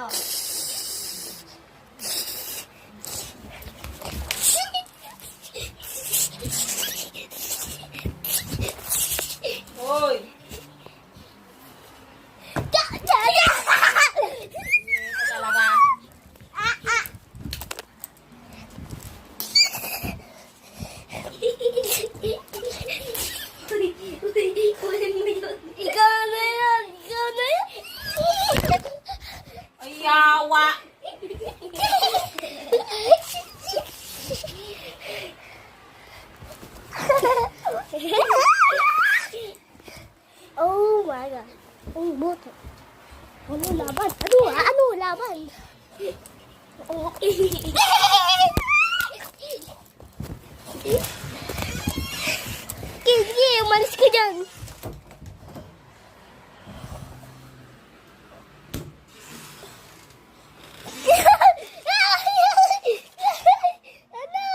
ito. Hoy! Talaga. Ikaw na yan! Ikaw na yan! Ay, yawa! Oh my God. Ang boto. Ano laban? Ano laban? Oh. Sige, umalis ka dyan. Ano?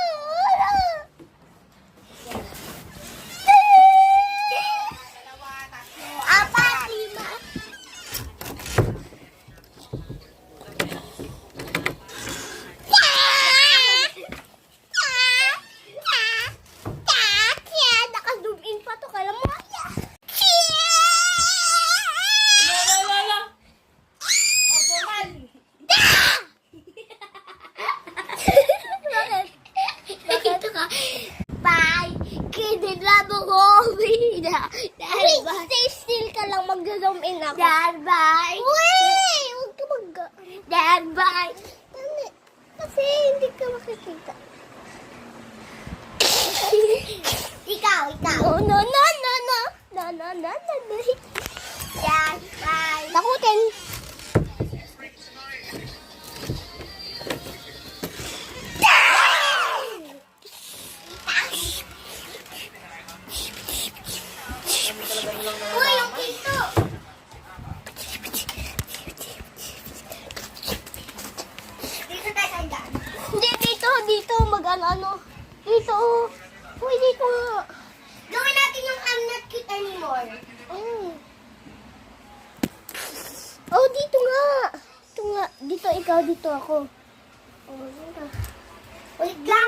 Apat, lima. Naka-zoom in pa to, kala mo kaya. Lala! Abuman! Bakit? Bakit ka? Bye! Kinilabo ko! Wait, stay still ka lang. Mag-zoom in ako. Dad, bye! Wait! Huwag ka Dad, bye! Kasi hindi ka makikita. Ikaw. No. Dad, bye! Takutin. Uy, yung pito! Dito tayo sa daan. Hindi, dito. Mag-ano. Dito. Uy, dito nga. Gawin natin yung I'm not cute anymore. Oh, dito nga. Dito nga. Dito ikaw, dito ako. Oh, dito. Wait lang.